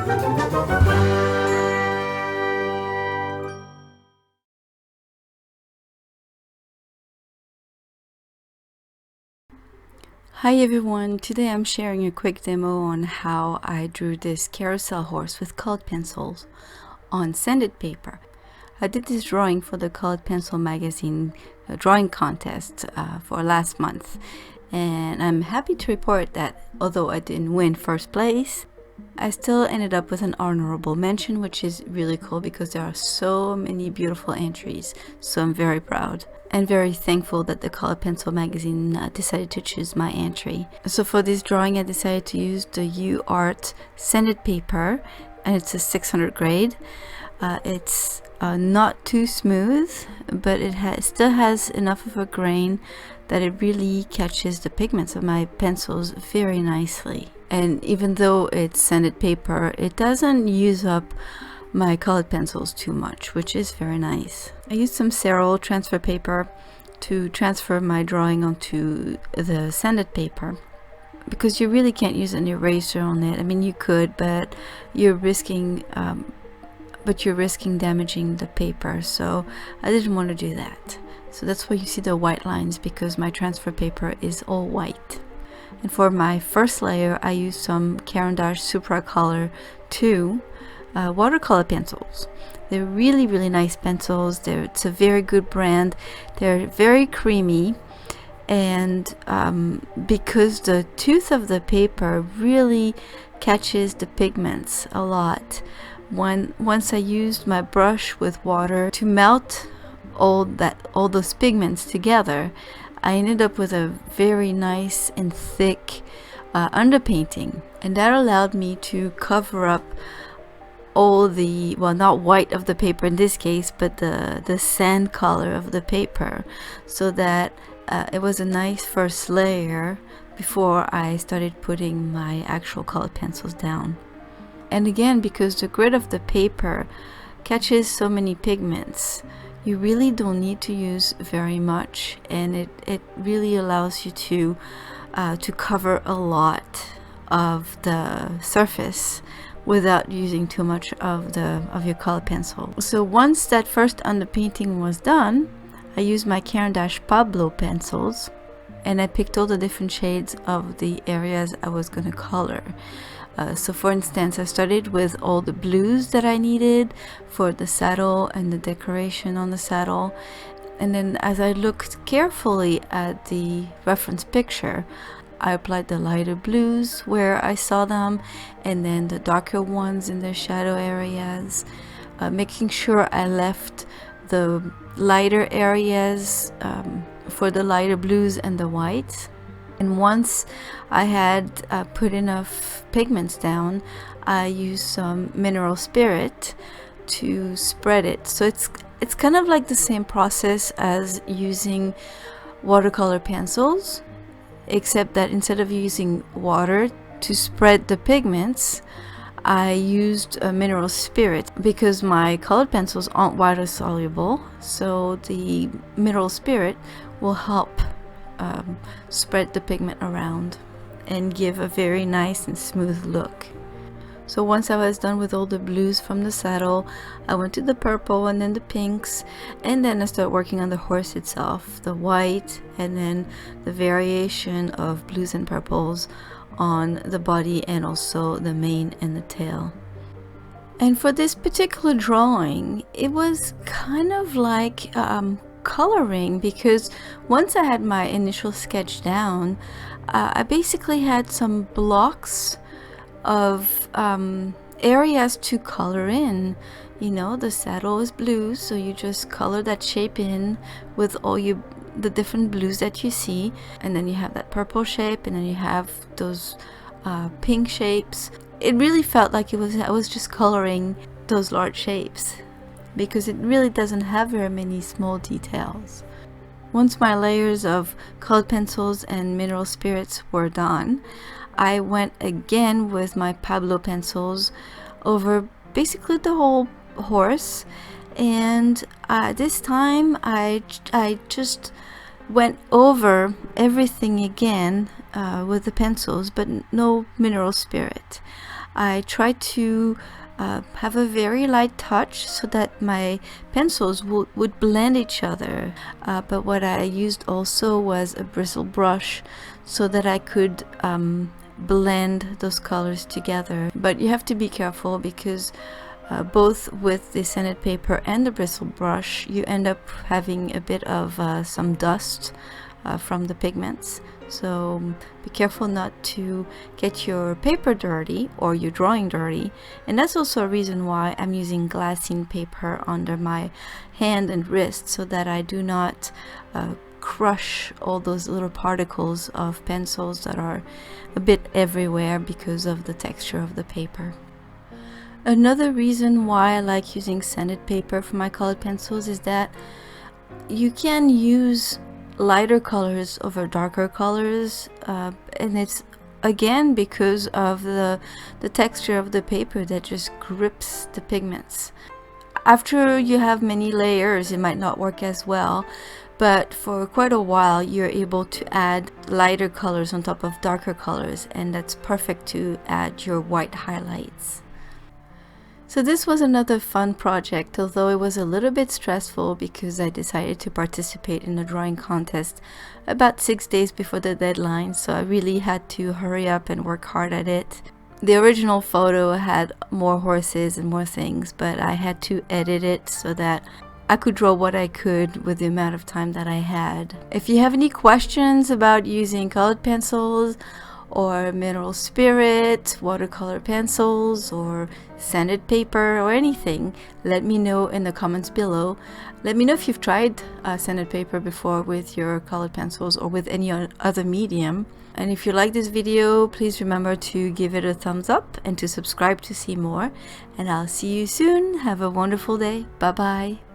Hi everyone, today I'm sharing a quick demo on how I drew this carousel horse with colored pencils on sanded paper. I did this drawing for the Colored Pencil magazine drawing contest for last month, and I'm happy to report that although I didn't win first place, I still ended up with an honorable mention, which is really cool because there are so many beautiful entries, so I'm very proud and very thankful that the Colored Pencil magazine decided to choose my entry. So for this drawing I decided to use the Uart sanded paper, and it's a 600 grade. It's not too smooth, but it still has enough of a grain that it really catches the pigments of my pencils very nicely. And even though it's sanded paper, it doesn't use up my colored pencils too much, which is very nice. I used some Cerol transfer paper to transfer my drawing onto the sanded paper, because you really can't use an eraser on it. I mean, you could, but you're risking damaging the paper, so I didn't want to do that. So that's why you see the white lines, because my transfer paper is all white. And for my first layer I used some Caran Supracolor II watercolor pencils. They're really nice pencils. It's a very good brand. They're very creamy, and because the tooth of the paper really catches the pigments a lot, once I used my brush with water to melt all those pigments together, I ended up with a very nice and thick underpainting, and that allowed me to cover up all the, well, not white of the paper in this case, but the sand color of the paper, so that it was a nice first layer before I started putting my actual colored pencils down. And again, because the grit of the paper catches so many pigments, you really don't need to use very much, and it really allows you to cover a lot of the surface without using too much of your color pencil. So once that first underpainting was done, I used my Caran Pablo pencils, and I picked all the different shades of the areas I was going to color. So for instance, I started with all the blues that I needed for the saddle and the decoration on the saddle, and then as I looked carefully at the reference picture, I applied the lighter blues where I saw them, and then the darker ones in the shadow areas, making sure I left the lighter areas for the lighter blues and the whites. And once I had put enough pigments down, I used some mineral spirit to spread it. So it's kind of like the same process as using watercolor pencils, except that instead of using water to spread the pigments, I used a mineral spirit because my colored pencils aren't water soluble, so the mineral spirit will help spread the pigment around and give a very nice and smooth look. So once I was done with all the blues from the saddle, I went to the purple and then the pinks, and then I started working on the horse itself, the white, and then the variation of blues and purples on the body and also the mane and the tail. And for this particular drawing, it was kind of like coloring, because once I had my initial sketch down, I basically had some blocks of areas to color in. You know, the saddle is blue, so you just color that shape in with all the different blues that you see, and then you have that purple shape, and then you have those pink shapes. It really felt like I was just coloring those large shapes, because it really doesn't have very many small details. Once my layers of colored pencils and mineral spirits were done, I went again with my Pablo pencils over basically the whole horse, and this time I just went over everything again with the pencils, but no mineral spirit. I try to have a very light touch so that my pencils would blend each other. But what I used also was a bristle brush so that I could blend those colors together. But you have to be careful because both with the sanded paper and the bristle brush, you end up having a bit of some dust from the pigments. So be careful not to get your paper dirty or your drawing dirty. And that's also a reason why I'm using glassine paper under my hand and wrist, so that I do not crush all those little particles of pencils that are a bit everywhere because of the texture of the paper. Another reason why I like using sanded paper for my colored pencils is that you can use lighter colors over darker colors, and it's again because of the texture of the paper that just grips the pigments. After you have many layers, it might not work as well, but for quite a while you're able to add lighter colors on top of darker colors, and that's perfect to add your white highlights. So this was another fun project, although it was a little bit stressful because I decided to participate in a drawing contest about 6 days before the deadline, so I really had to hurry up and work hard at it. The original photo had more horses and more things, but I had to edit it so that I could draw what I could with the amount of time that I had. If you have any questions about using colored pencils or mineral spirit, watercolor pencils, or sanded paper, or anything, let me know in the comments below. Let me know if you've tried sanded paper before with your colored pencils or with any other medium. And if you like this video, please remember to give it a thumbs up and to subscribe to see more. And I'll see you soon. Have a wonderful day. Bye bye.